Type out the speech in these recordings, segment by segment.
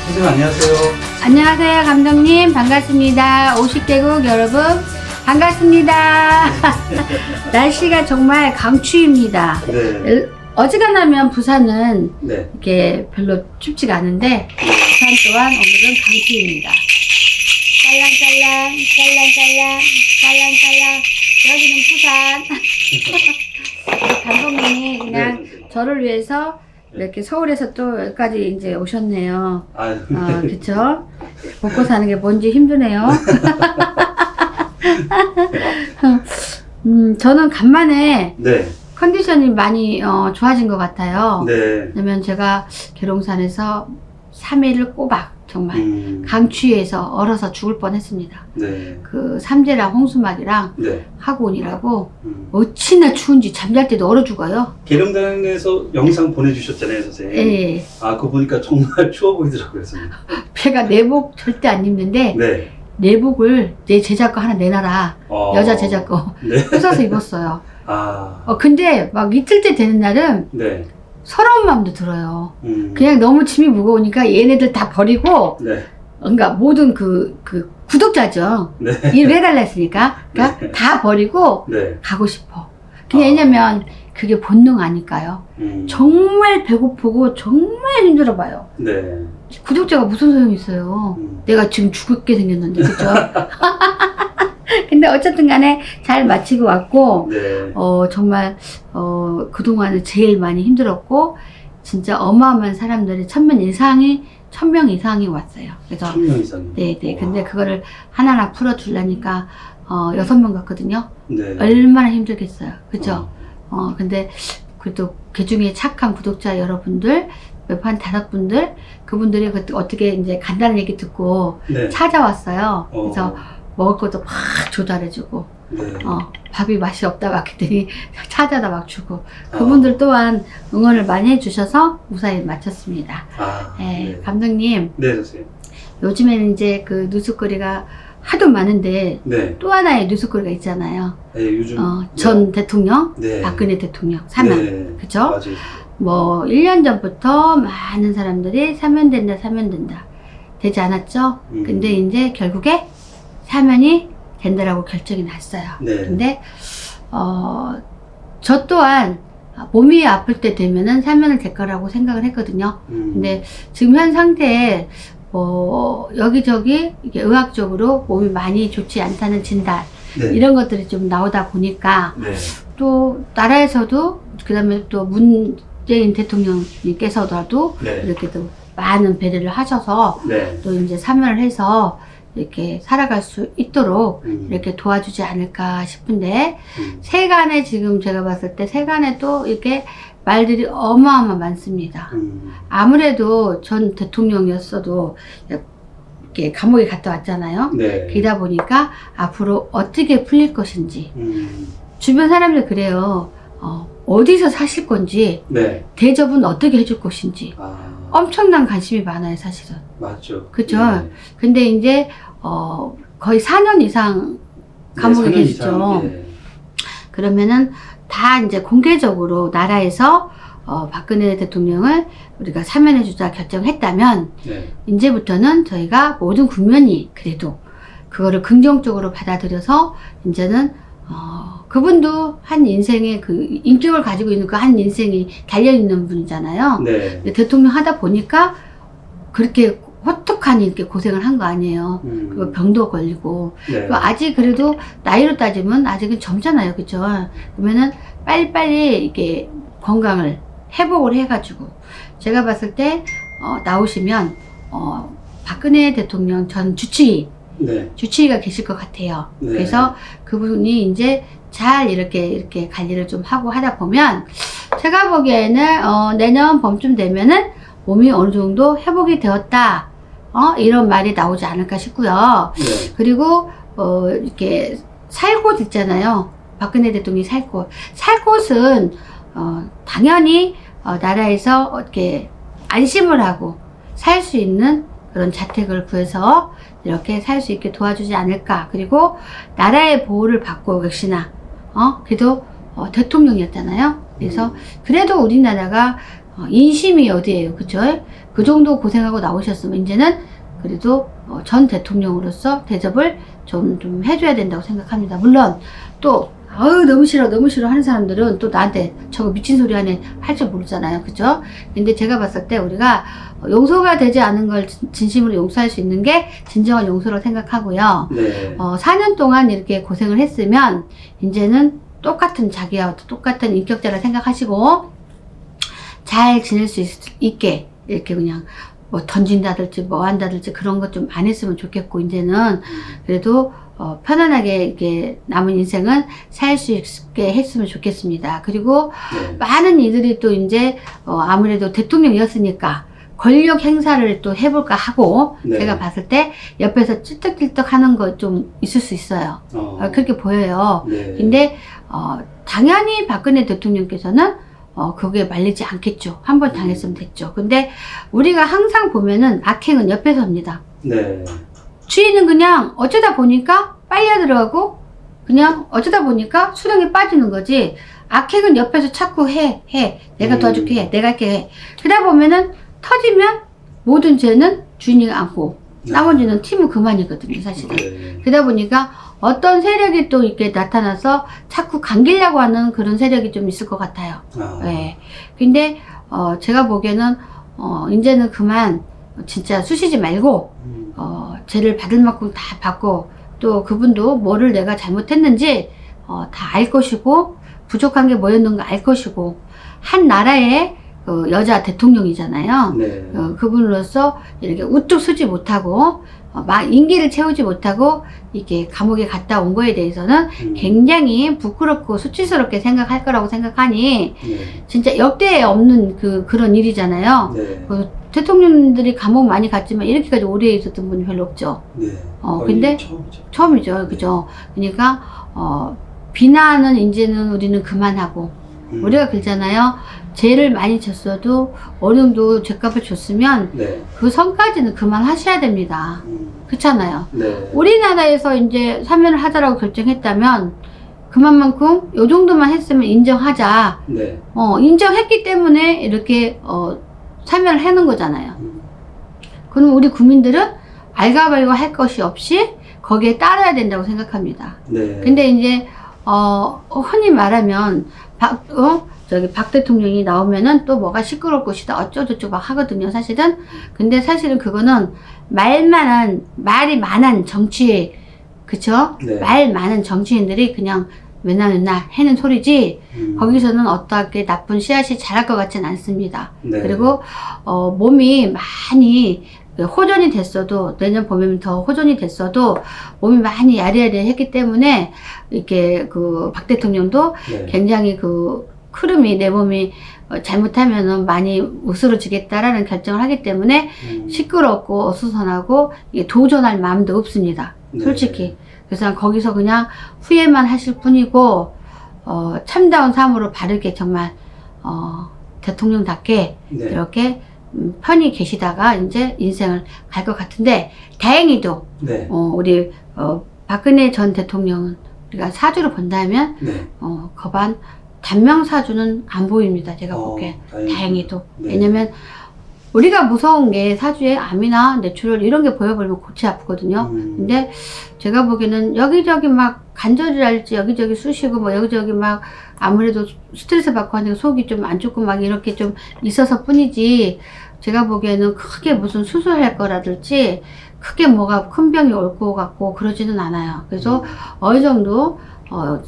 선생님 안녕하세요. 안녕하세요, 감독님. 반갑습니다. 50개국 여러분, 반갑습니다. 날씨가 정말 강추입니다. 네. 어지간하면 부산은 네. 이렇게 별로 춥지가 않은데, 부산 또한 오늘은 강추입니다. 짤랑짤랑, 짤랑짤랑, 짤랑짤랑. 여기는 부산. 감독님이 그냥 네. 저를 위해서 이렇게 서울에서 또 여기까지 이제 오셨네요. 아유. 그쵸? 먹고 사는 게 뭔지 힘드네요. 저는 간만에 네. 컨디션이 많이 좋아진 것 같아요. 네. 왜냐면 제가 계룡산에서 3일을 꼬박 정말 강추위에서 얼어서 죽을 뻔했습니다. 네. 그 삼재랑 홍수막이랑 네. 하고 오니라고 어찌나 추운지 잠잘 때도 얼어 죽어요. 계룡당에서 영상 보내주셨잖아요, 선생님. 예. 아, 그거 보니까 정말 추워 보이더라고요, 선생님. 제가 내복 절대 안 입는데 네. 내복을 내 제자 거 하나 내놔라. 여자 제자 거. 네. 뜯어서 입었어요. 아. 근데 막 이틀째 되는 날은 네. 서러운 마음도 들어요. 그냥. 그냥 너무 짐이 무거우니까 얘네들 다 버리고, 네. 그러니까 모든 그 구독자죠. 네. 일을 해달라 했으니까. 그러니까 네. 다 버리고 네. 가고 싶어. 왜냐면 그게 본능 아닐까요? 정말 배고프고 정말 힘들어 봐요. 네. 구독자가 무슨 소용이 있어요. 내가 지금 죽게 생겼는데, 그죠? 근데 어쨌든 간에 잘 마치고 왔고, 네. 정말, 그동안은 제일 많이 힘들었고, 진짜 어마어마한 사람들이 1000명 이상이 왔어요. 그래서, 1000명 이상이요? 네네. 근데 그거를 하나하나 풀어주려니까, 6명 같거든요. 네. 얼마나 힘들겠어요. 그죠? 근데, 그래도 그 중에 착한 구독자 여러분들, 한 5분들, 그분들이 그때 어떻게 이제 간단한 얘기 듣고 네. 찾아왔어요. 그래서 먹을 것도 막 조달해주고, 네. 밥이 맛이 없다고 했더니 찾아다 막 주고, 그분들 또한 응원을 많이 해주셔서 무사히 마쳤습니다. 아. 네. 감독님, 네, 선생님. 요즘에는 이제 그 뉴스거리가 하도 많은데, 네. 또 하나의 뉴스거리가 있잖아요. 네, 요즘. 전 대통령, 네. 박근혜 대통령 사면. 네. 그죠? 맞아요. 뭐 1년 전부터 많은 사람들이 사면된다 되지 않았죠? 근데 이제 결국에 사면이 된다라고 결정이 났어요. 네. 근데 저 또한 몸이 아플 때 되면은 사면을 될 거라고 생각을 했거든요. 근데 지금 현 상태에 여기저기 이게 의학적으로 몸이 많이 좋지 않다는 진단, 네. 이런 것들이 좀 나오다 보니까 네. 또 나라에서도, 그 다음에 또 문재인 대통령님께서도 네. 이렇게 또 많은 배려를 하셔서 네. 또 이제 사면을 해서 이렇게 살아갈 수 있도록 이렇게 도와주지 않을까 싶은데, 세간에 지금 제가 봤을 때 세간에 또 이렇게 말들이 어마어마 많습니다. 아무래도 전 대통령이었어도 이렇게 감옥에 갔다 왔잖아요. 네. 그러다 보니까 앞으로 어떻게 풀릴 것인지, 주변 사람들 그래요. 어디서 사실 건지, 네. 대접은 어떻게 해줄 것인지 아. 엄청난 관심이 많아요, 사실은. 맞죠. 그죠? 네. 근데 이제 거의 4년 이상 감옥에 네, 4년 계시죠. 이상, 네. 그러면은 다 이제 공개적으로 나라에서 박근혜 대통령을 우리가 사면해주자 결정했다면, 네. 이제부터는 저희가 모든 국민이 그래도 그거를 긍정적으로 받아들여서 이제는 그분도 한 인생의 그 인격을 가지고 있는 그 한 인생이 달려있는 분이잖아요. 네. 대통령 하다 보니까 그렇게 호떡하니 이렇게 고생을 한 거 아니에요. 그리고 병도 걸리고. 네. 그리고 아직 그래도 나이로 따지면 아직은 젊잖아요. 그죠? 그러면은 빨리빨리 이렇게 건강을 회복을 해가지고. 제가 봤을 때, 나오시면, 박근혜 대통령 전 네. 주치의가 계실 것 같아요. 네. 그래서 그분이 이제 잘 이렇게 관리를 좀 하고 하다 보면, 제가 보기에는 내년 봄쯤 되면은 몸이 어느 정도 회복이 되었다, 이런 말이 나오지 않을까 싶고요. 네. 그리고 이렇게 살 곳 있잖아요. 박근혜 대통령이 살 곳은 당연히 나라에서 이렇게 안심을 하고 살 수 있는 그런 자택을 구해서 이렇게 살 수 있게 도와주지 않을까. 그리고 나라의 보호를 받고, 역시나 그래도 대통령이었잖아요. 그래서 그래도 우리나라가 인심이 어디예요, 그죠? 그 정도 고생하고 나오셨으면 이제는 그래도 전 대통령으로서 대접을 좀 해줘야 된다고 생각합니다. 물론 또 너무 싫어 너무 싫어 하는 사람들은 또 나한테 저거 미친 소리 하네 할 줄 모르잖아요, 그죠? 근데 제가 봤을 때 우리가 용서가 되지 않은 걸 진심으로 용서할 수 있는 게 진정한 용서라고 생각하고요. 네. 4년 동안 이렇게 고생을 했으면 이제는 똑같은 자기와 똑같은 인격자라 생각하시고 잘 지낼 수 있게 이렇게 그냥 뭐 던진다든지 뭐 한다든지 그런 것 좀 안 했으면 좋겠고, 이제는 그래도 편안하게 이렇게 남은 인생은 살 수 있게 했으면 좋겠습니다. 그리고 네. 많은 이들이 또 이제 아무래도 대통령이었으니까 권력 행사를 또 해볼까 하고, 네. 제가 봤을 때 옆에서 찔떡찔떡 하는 거 좀 있을 수 있어요. 그렇게 보여요. 네. 근데 당연히 박근혜 대통령께서는 그게 말리지 않겠죠. 한 번 당했으면 됐죠. 근데 우리가 항상 보면은 악행은 옆에서 합니다. 네. 주인은 그냥 어쩌다 보니까 빨려 들어가고 그냥 어쩌다 보니까 수렁에 빠지는 거지, 악행은 옆에서 자꾸 해. 내가 도와줄게 해. 내가 이렇게 해. 그러다 보면은 터지면 모든 죄는 주인이 안고 나머지는 팀은 그만이거든요, 사실은. 네. 그러다 보니까 어떤 세력이 또 이렇게 나타나서 자꾸 감기려고 하는 그런 세력이 좀 있을 것 같아요. 네. 근데 제가 보기에는 이제는 그만 진짜 쑤시지 말고 죄를 받을 만큼 다 받고, 또 그분도 뭐를 내가 잘못했는지 다 알 것이고 부족한 게 뭐였는가 알 것이고, 한 나라의 여자 대통령이잖아요. 네. 그분으로서 이렇게 우뚝 서지 못하고 막 임기를 채우지 못하고 이렇게 감옥에 갔다 온 거에 대해서는 굉장히 부끄럽고 수치스럽게 생각할 거라고 생각하니, 네. 진짜 역대에 없는 그런 일이잖아요. 네. 대통령들이 감옥 많이 갔지만 이렇게까지 오래 있었던 분이 별로 없죠. 네. 근데 처음이죠. 처음이죠, 그죠? 그러니까 비난은 이제는 우리는 그만하고, 우리가 그러잖아요. 죄를 많이 졌어도 어느 정도 죄값을 줬으면 네. 그 선까지는 그만하셔야 됩니다. 그렇잖아요. 네. 우리나라에서 이제 사면을 하자라고 결정했다면 그만큼 요 정도만 했으면 인정하자. 네. 인정했기 때문에 이렇게 사면을 해놓은 거잖아요. 그럼 우리 국민들은 알가발가 할 것이 없이 거기에 따라야 된다고 생각합니다. 네. 근데 이제 흔히 말하면 박 대통령이 나오면은 또 뭐가 시끄러울 것이다 어쩌고저쩌고 막 하거든요, 사실은. 근데 사실은 그거는 말이 많은 정치, 그쵸? 네. 말 많은 정치인들이 그냥 맨날 해는 소리지, 거기서는 어떻게 나쁜 씨앗이 자랄 것 같진 않습니다. 네. 그리고 몸이 많이 호전이 됐어도, 내년 봄에는 더 호전이 됐어도 몸이 많이 야리야리했기 때문에 이렇게 박 대통령도 네. 굉장히 흐름이, 내 몸이 잘못하면은 많이 으스러지겠다라는 결정을 하기 때문에 시끄럽고 어수선하고 이게 도전할 마음도 없습니다, 솔직히. 네. 그래서 거기서 그냥 후회만 하실 뿐이고, 참다운 삶으로 바르게 정말 대통령답게 네. 이렇게 편히 계시다가 이제 인생을 갈 것 같은데, 다행히도 네. 우리 박근혜 전 대통령은 우리가 사주로 본다면 네. 거반 단명 사주는 안 보입니다, 제가 보기엔. 다행히도. 네. 왜냐면 우리가 무서운 게 사주에 암이나 뇌출혈 이런 게 보여버리면 골치 아프거든요. 근데 제가 보기에는 여기저기 막 관절이랄지 여기저기 쑤시고 뭐 여기저기 막 아무래도 스트레스 받고 하니까 속이 좀 안 좋고 막 이렇게 좀 있어서 뿐이지, 제가 보기에는 크게 무슨 수술할 거라든지 크게 뭐가 큰 병이 올 것 같고 그러지는 않아요. 그래서 어느 정도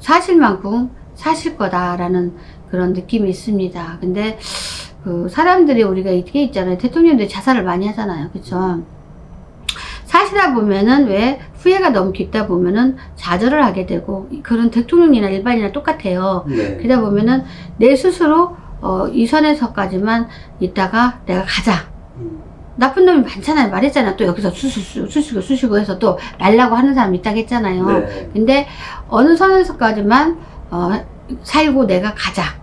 사실 만큼 사실 거다라는 그런 느낌이 있습니다. 근데 사람들이, 우리가 이게 있잖아요. 대통령들이 자살을 많이 하잖아요. 그쵸? 사시다 보면은 왜 후회가 너무 깊다 보면은 좌절을 하게 되고, 그런 대통령이나 일반이나 똑같아요. 네. 그러다 보면은 내 스스로 이 선에서까지만 있다가 내가 가자. 나쁜 놈이 많잖아요. 말했잖아요. 또 여기서 쑤시고 해서 또 말라고 하는 사람 있다고 했잖아요. 네. 근데 어느 선에서까지만 살고 내가 가자.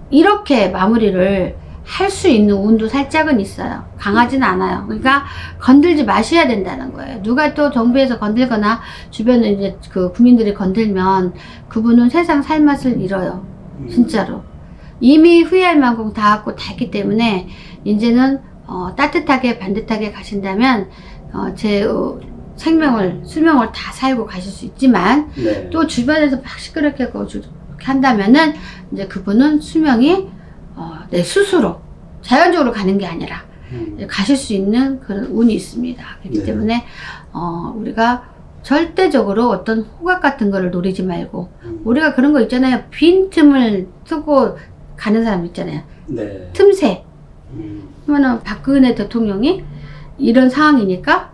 이렇게 마무리를 할 수 있는 운도 살짝은 있어요. 강하진 않아요. 그러니까 건들지 마셔야 된다는 거예요. 누가 또 정부에서 건들거나 주변에 이제 국민들이 건들면 그분은 세상 살 맛을 잃어요. 진짜로. 이미 후회할 만큼 다 했고 다 했기 때문에 이제는 따뜻하게 반듯하게 가신다면 제 수명을 다 살고 가실 수 있지만 네. 또 주변에서 막 시끄럽게 하고 한다면은 이제 그분은 수명이 내 스스로 자연적으로 가는 게 아니라 가실 수 있는 그런 운이 있습니다. 그렇기 네. 때문에 우리가 절대적으로 어떤 호각 같은 거를 노리지 말고 우리가 그런 거 있잖아요. 빈틈을 쓰고 가는 사람 있잖아요. 네. 틈새. 그러면은 박근혜 대통령이 이런 상황이니까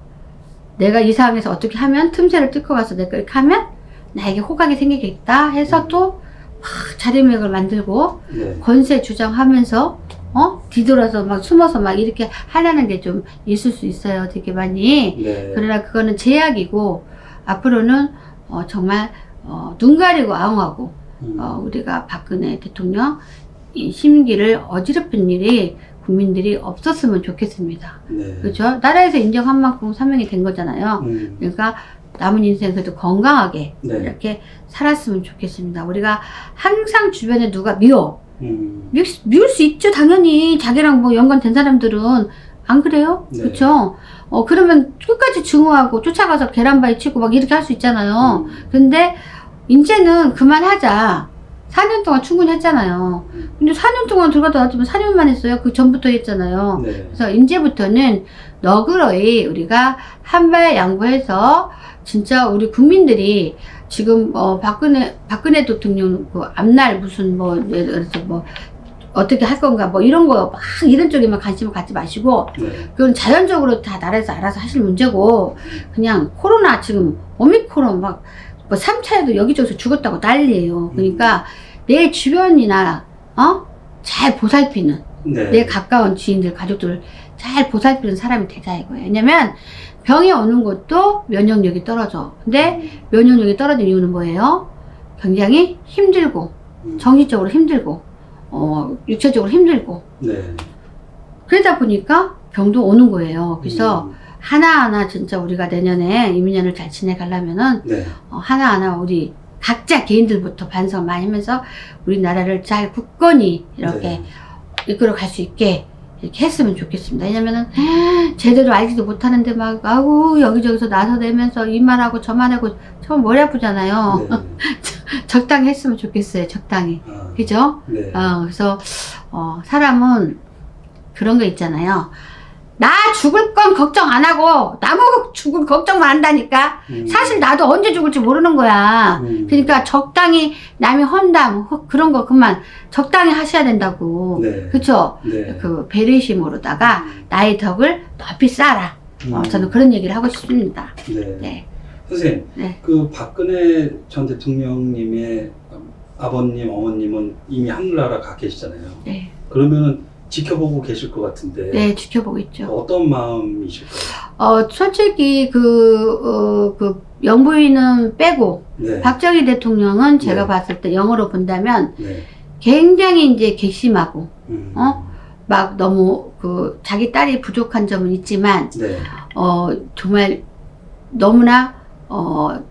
내가 이 상황에서 어떻게 하면 틈새를 뚫고 가서 내가 이렇게 하면 나에게 호각이 생기겠다 해서 또 막 자리매김을 만들고 네. 권세 주장하면서 뒤돌아서 막 숨어서 막 이렇게 하려는 게 좀 있을 수 있어요. 되게 많이. 네. 그러나 그거는 제약이고 앞으로는 정말 눈 가리고 아웅하고 우리가 박근혜 대통령 이 심기를 어지럽힌 일이 국민들이 없었으면 좋겠습니다. 네. 그렇죠? 나라에서 인정한 만큼 사명이 된 거잖아요. 그러니까 남은 인생 그래도 건강하게 네. 이렇게 살았으면 좋겠습니다. 우리가 항상 주변에 누가 미워. 미울 수 있죠. 당연히 자기랑 뭐 연관된 사람들은 안 그래요? 네. 그렇죠? 그러면 끝까지 증오하고 쫓아가서 계란바위 치고 막 이렇게 할 수 있잖아요. 근데 이제는 그만하자. 4년 동안 충분히 했잖아요. 근데 4년 동안 들어갔다 나왔지만 4년만 했어요. 그 전부터 했잖아요. 네. 그래서 이제부터는 너그러이 우리가 한발 양보해서 진짜 우리 국민들이 지금 박근혜 대통령 그 앞날 무슨 뭐 예를 들어서 뭐 어떻게 할 건가 뭐 이런 거 막 이런 쪽에만 관심을 갖지 마시고 네. 그건 자연적으로 다 나라에서 알아서 하실 문제고 그냥 코로나 지금 오미크론 막 뭐 3차에도 여기저기서 죽었다고 난리예요. 그러니까 내 주변이나 잘 보살피는 네. 내 가까운 지인들 가족들을 잘 보살피는 사람이 되자 이거예요. 왜냐면 병이 오는 것도 면역력이 떨어져. 근데 면역력이 떨어진 이유는 뭐예요? 굉장히 힘들고 정신적으로 힘들고 육체적으로 힘들고 네. 그러다 보니까 병도 오는 거예요. 그래서 하나하나 진짜 우리가 내년에 이민년을 잘 지내가려면은 네. 하나하나 우리 각자 개인들부터 반성 많이 하면서 우리나라를 잘 굳건히 이렇게 네. 이끌어 갈 수 있게 이렇게 했으면 좋겠습니다. 왜냐면은 제대로 알지도 못하는데 막 아우 여기저기서 나서대면서 이 말하고 저 말하고 참 머리 아프잖아요. 네. 적당히 했으면 좋겠어요. 적당히. 그죠? 네. 그래서 사람은 그런 거 있잖아요. 나 죽을 건 걱정 안 하고 나보고 죽을 걱정만 한다니까. 사실 나도 언제 죽을지 모르는 거야. 그러니까 적당히 남이 헌담 그런 거 그만 적당히 하셔야 된다고. 네. 그쵸? 네. 그 배려심으로다가 나의 덕을 높이 쌓아라. 저는 그런 얘기를 하고 싶습니다. 네. 네. 선생님, 네. 그 박근혜 전 대통령님의 아버님, 어머님은 이미 하늘나라 가 계시잖아요. 네. 그러면은 지켜보고 계실 것 같은데. 네, 지켜보고 있죠. 어떤 마음이실까요? 솔직히 그 영부인은 빼고 네. 박정희 대통령은 제가 네. 봤을 때 영어로 본다면 네. 굉장히 이제 괘씸하고 음. 막 너무 그 자기 딸이 부족한 점은 있지만 네. 정말 너무나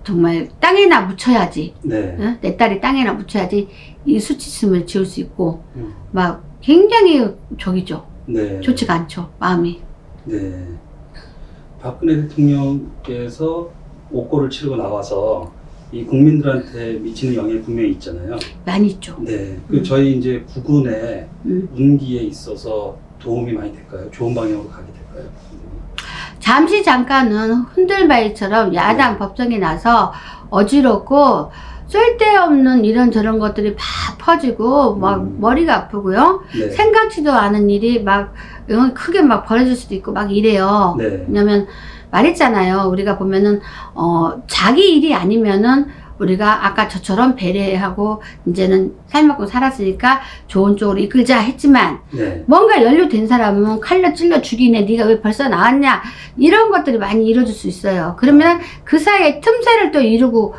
정말 땅에나 묻혀야지. 네. 내 딸이 땅에나 묻혀야지 이 수치심을 지울 수 있고 음. 막 굉장히 저기죠. 네. 좋지가 않죠. 마음이. 네. 박근혜 대통령께서 옥고를 치르고 나와서 이 국민들한테 미치는 영향이 분명히 있잖아요. 많이 있죠. 네. 그 저희 이제 국군의 음. 운기에 있어서 도움이 많이 될까요? 좋은 방향으로 가게 될까요? 잠시 잠깐은 흔들바위처럼 야당 네. 법정에 나서 어지럽고 쓸데없는 이런저런 것들이 막 퍼지고 막 머리가 아프고요. 네. 생각지도 않은 일이 막 크게 막 벌어질 수도 있고 막 이래요. 네. 왜냐면 말했잖아요. 우리가 보면은 자기 일이 아니면은 우리가 아까 저처럼 배려하고 이제는 삶먹고 살았으니까 좋은 쪽으로 이끌자 했지만 네. 뭔가 연루된 사람은 칼로 찔러 죽이네. 네가 왜 벌써 나왔냐. 이런 것들이 많이 이루어질 수 있어요. 그러면 그 사이에 틈새를 또 이루고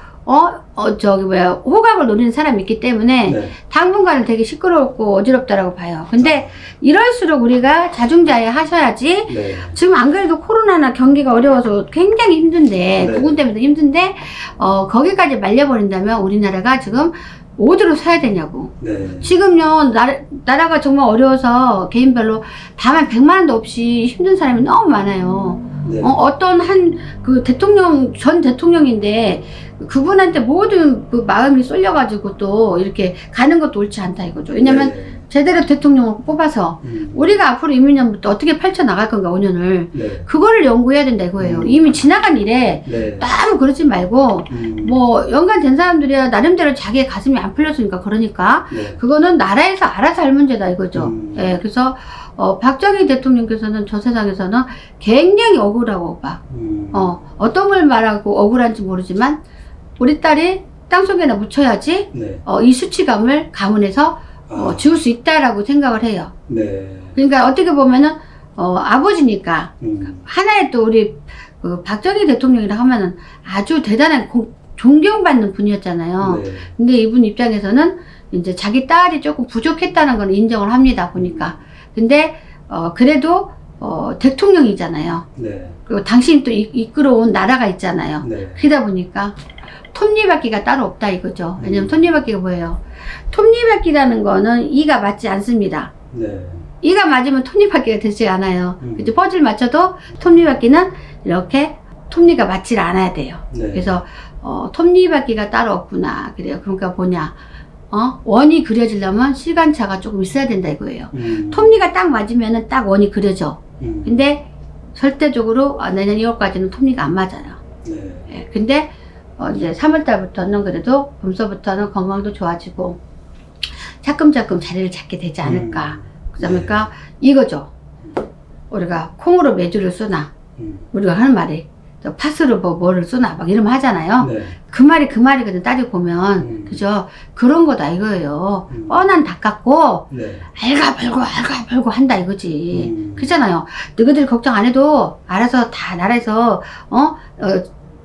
호각을 노리는 사람이 있기 때문에 네. 당분간은 되게 시끄럽고 어지럽다라고 봐요. 근데 이럴수록 우리가 자중자애 하셔야지. 네. 지금 안 그래도 코로나나 경기가 어려워서 굉장히 힘든데 네. 국군 때문에 힘든데 거기까지 말려버린다면 우리나라가 지금 어디로 사야 되냐고. 네. 지금요, 나라가 정말 어려워서 개인별로 다만 100만 원도 없이 힘든 사람이 너무 많아요. 네. 어떤 그 전 대통령인데 그분한테 모든 그 마음이 쏠려가지고 또 이렇게 가는 것도 옳지 않다 이거죠. 왜냐면 네. 제대로 대통령을 뽑아서 우리가 앞으로 2년부터 어떻게 펼쳐나갈 건가 5년을 네. 그거를 연구해야 된다 이거예요. 이미 지나간 일에 네. 너무 그러지 말고 뭐 연관 된 사람들이야 나름대로 자기의 가슴이 안 풀렸으니까 그러니까 네. 그거는 나라에서 알아서 할 문제다 이거죠. 예, 그래서 박정희 대통령께서는 저 세상에서는 굉장히 억울하고 오빠. 어떤 걸 말하고 억울한지 모르지만 우리 딸이 땅속에나 묻혀야지 네. 이 수치감을 가문에서 지울 수 있다라고 생각을 해요. 네. 그러니까 어떻게 보면은 아버지니까 하나의 또 우리 그 박정희 대통령이라 하면은 아주 대단한 존경받는 분이었잖아요. 네. 근데 이분 입장에서는 이제 자기 딸이 조금 부족했다는 걸 인정을 합니다 보니까. 근데 그래도 대통령이잖아요. 네. 그리고 당신이 또 이끌어온 나라가 있잖아요. 네. 그러다 보니까 톱니바퀴가 따로 없다 이거죠. 왜냐면 톱니바퀴가 뭐예요? 톱니바퀴라는 거는 이가 맞지 않습니다. 네. 이가 맞으면 톱니바퀴가 되지 않아요. 그죠? 퍼즐 맞춰도 톱니바퀴는 이렇게 톱니가 맞지 않아야 돼요. 네. 그래서 톱니바퀴가 따로 없구나. 그래요. 그러니까 뭐냐? 원이 그려지려면 시간차가 조금 있어야 된다 이거예요. 톱니가 딱 맞으면은 딱 원이 그려져. 근데 절대적으로 내년 2월까지는 톱니가 안 맞아요. 네. 예, 근데 이제 3월달부터는 그래도 봄서부터는 건강도 좋아지고 차츰차츰 자리를 잡게 되지 않을까. 그러니까 이거죠. 우리가 콩으로 메주를 쏘나 우리가 하는 말이 또 팥으로 뭐를 쏘나 막 이러면 하잖아요. 네. 그 말이거든 따지고 보면 그죠? 그런 거다 이거예요. 뻔한 닭 같고 네. 알가 벌고 한다 이거지. 그렇잖아요. 너희들 걱정 안 해도 알아서 다 나라에서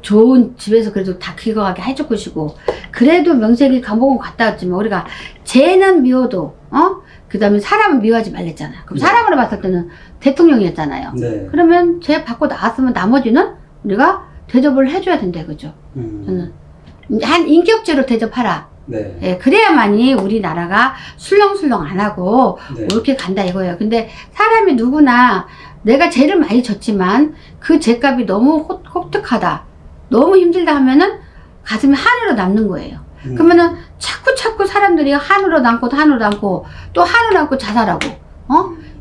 좋은 집에서 그래도 다 기거하게 해줄 것이고 그래도 명색이 감옥은 갔다 왔지만 우리가 쟤는 미워도 그 다음에 사람은 미워하지 말랬잖아요. 그럼 네. 사람으로 봤을 때는 대통령이었잖아요. 네. 그러면 쟤 받고 나왔으면 나머지는 우리가 대접을 해줘야 된다 이거죠. 저는 한 인격제로 대접하라. 네. 예, 그래야만이 우리나라가 술렁술렁 안 하고 네. 옳게 간다 이거예요. 근데 사람이 누구나 내가 죄를 많이 졌지만 그 죄값이 너무 혹독하다. 너무 힘들다 하면은 가슴이 한으로 남는 거예요. 그러면은 자꾸 사람들이 한으로 남고 또 한으로 남고 자살하고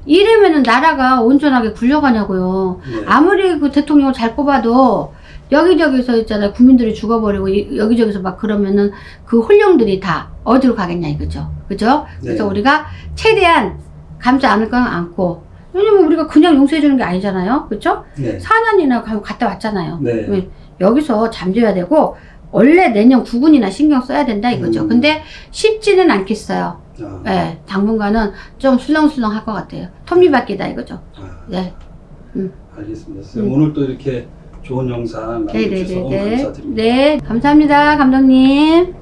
이러면은 나라가 온전하게 굴려가냐고요. 네. 아무리 그 대통령을 잘 뽑아도 여기저기서 있잖아요. 국민들이 죽어버리고 여기저기서 막 그러면은 그 혼령들이 다 어디로 가겠냐 이거죠. 그죠? 그래서 네. 우리가 최대한 감지 않을 건 않고 왜냐면 우리가 그냥 용서해 주는 게 아니잖아요. 그렇죠? 네. 4년이나 갔다 왔잖아요. 네. 여기서 잠재워야 되고 원래 내년 9군이나 신경 써야 된다 이거죠. 근데 쉽지는 않겠어요. 예, 당분간은 좀 술렁술렁 할 것 같아요. 톱니바퀴다 이거죠. 네. 알겠습니다. 선생님, 오늘 또 이렇게 좋은 영상 남겨주셔서 너무 감사드립니다. 네, 감사합니다, 감독님.